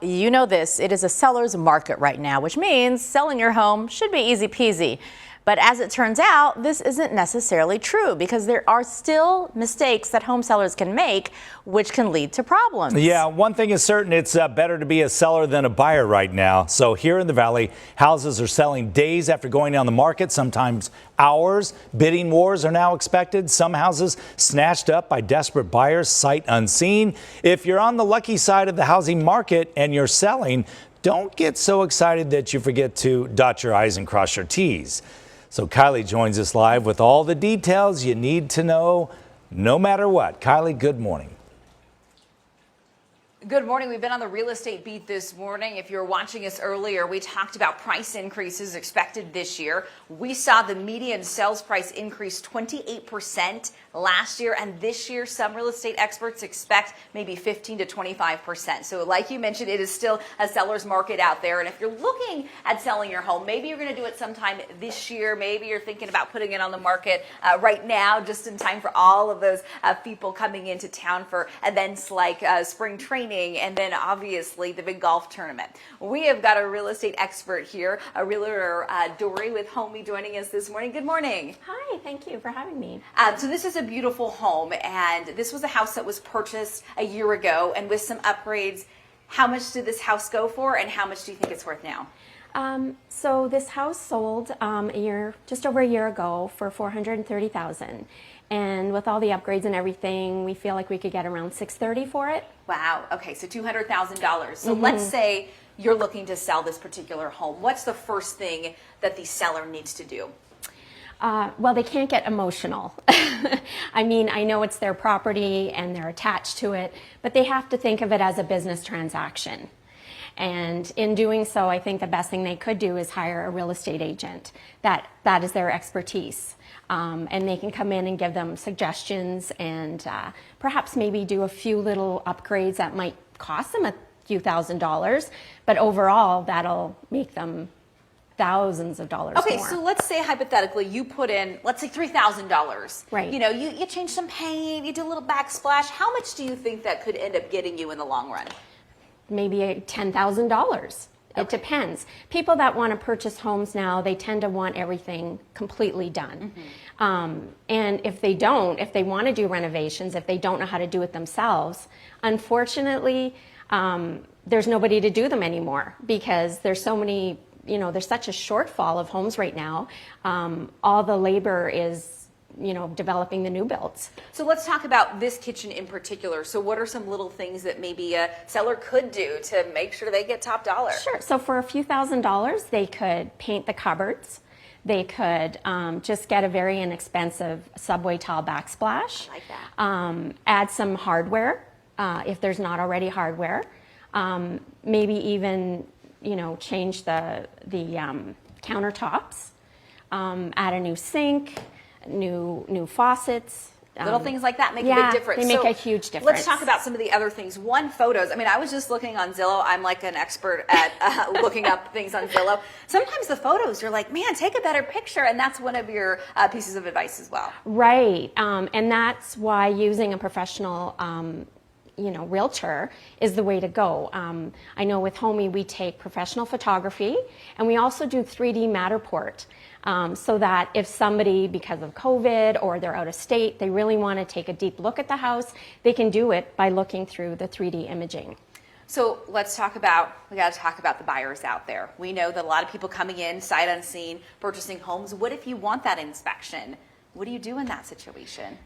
You know this, it is a seller's market right now, which means selling your home should be easy peasy. But as it turns out, this isn't necessarily true because there are still mistakes that home sellers can make, which can lead to problems. Yeah, one thing is certain, it's better to be a seller than a buyer right now. So here in the Valley, houses are selling days after going on the market, sometimes hours. Bidding wars are now expected. Some houses snatched up by desperate buyers, sight unseen. If you're on the lucky side of the housing market and you're selling, don't get so excited that you forget to dot your I's and cross your T's. So Kylie joins us live with all the details you need to know, no matter what. Kylie, good morning. Good morning. We've been on the real estate beat this morning. If you were watching us earlier, we talked about price increases expected this year. We saw the median sales price increase 28% last year, and this year some real estate experts expect maybe 15 to 25%. So like you mentioned, it is still a seller's market out there. And if you're looking at selling your home, maybe you're going to do it sometime this year. Maybe you're thinking about putting it on the market right now, just in time for all of those people coming into town for events like spring training and then obviously the big golf tournament. We have got a real estate expert here, a realtor, Dory with Homey, joining us this morning. Good morning. Hi, thank you for having me. So this is a beautiful home, and this was a house that was purchased a year ago, and with some upgrades. How much did this house go for, and how much do you think it's worth now? So this house sold just over a year ago for $430,000, and with all the upgrades and everything, we feel like we could get around $630,000 for it. Wow. Okay, so $200,000. So let's say you're looking to sell this particular home. What's the first thing that the seller needs to do? Well, they can't get emotional. I mean, I know it's their property and they're attached to it, but they have to think of it as a business transaction. And in doing so, I think the best thing they could do is hire a real estate agent. That is their expertise. And they can come in and give them suggestions and perhaps maybe do a few little upgrades that might cost them a few $1,000s, but overall that'll make them thousands of dollars more. Okay, so let's say hypothetically you put in, let's say $3,000. Right. You know, you change some paint, you do a little backsplash. How much do you think that could end up getting you in the long run? Maybe $10,000. It depends. People that want to purchase homes now, they tend to want everything completely done. And if they want to do renovations, if they don't know how to do it themselves, unfortunately, there's nobody to do them anymore because there's so many, there's such a shortfall of homes right now. All the labor is developing the new builds. So let's talk about this kitchen in particular. So what are some little things that maybe a seller could do to make sure they get top dollar? Sure. So for a few $1,000s, they could paint the cupboards. They could just get a very inexpensive subway tile backsplash. I like that. Add some hardware if there's not already hardware. Maybe even change the countertops. Add a new sink. New faucets. Little things like that make a big difference. They make a huge difference. Let's talk about some of the other things. One, photos. I mean, I was just looking on Zillow. I'm like an expert at looking up things on Zillow. Sometimes the photos, you're like, man, take a better picture. And that's one of your pieces of advice as well. Right. And that's why using a professional realtor is the way to go. I know with Homey, we take professional photography and we also do 3D Matterport. So that if somebody, because of COVID or they're out of state, they really want to take a deep look at the house, they can do it by looking through the 3D imaging. So we got to talk about the buyers out there. We know that a lot of people coming in, sight unseen, purchasing homes. What if you want that inspection? What do you do in that situation?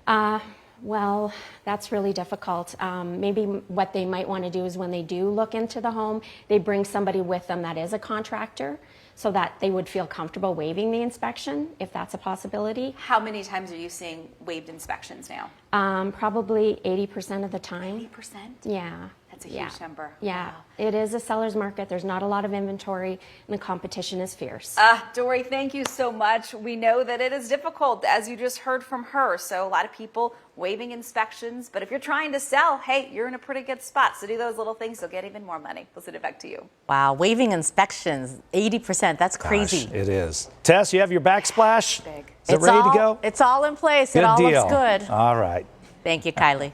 Well, that's really difficult. Maybe what they might want to do is when they do look into the home, they bring somebody with them that is a contractor so that they would feel comfortable waiving the inspection, if that's a possibility. How many times are you seeing waived inspections now? Probably 80% of the time. 80%? Yeah. That's a huge number. Yeah, wow. It is a seller's market. There's not a lot of inventory, and the competition is fierce. Dory, thank you so much. We know that it is difficult, as you just heard from her. So a lot of people waiving inspections. But if you're trying to sell, hey, you're in a pretty good spot. So do those little things, you'll get even more money. We'll send it back to you. Wow, waiving inspections, 80%. That's crazy. Gosh, it is. Tess, you have your backsplash? Big. Is it ready to go? It's all in place. Good it all deal. looks good. All right. Thank you, Kylie.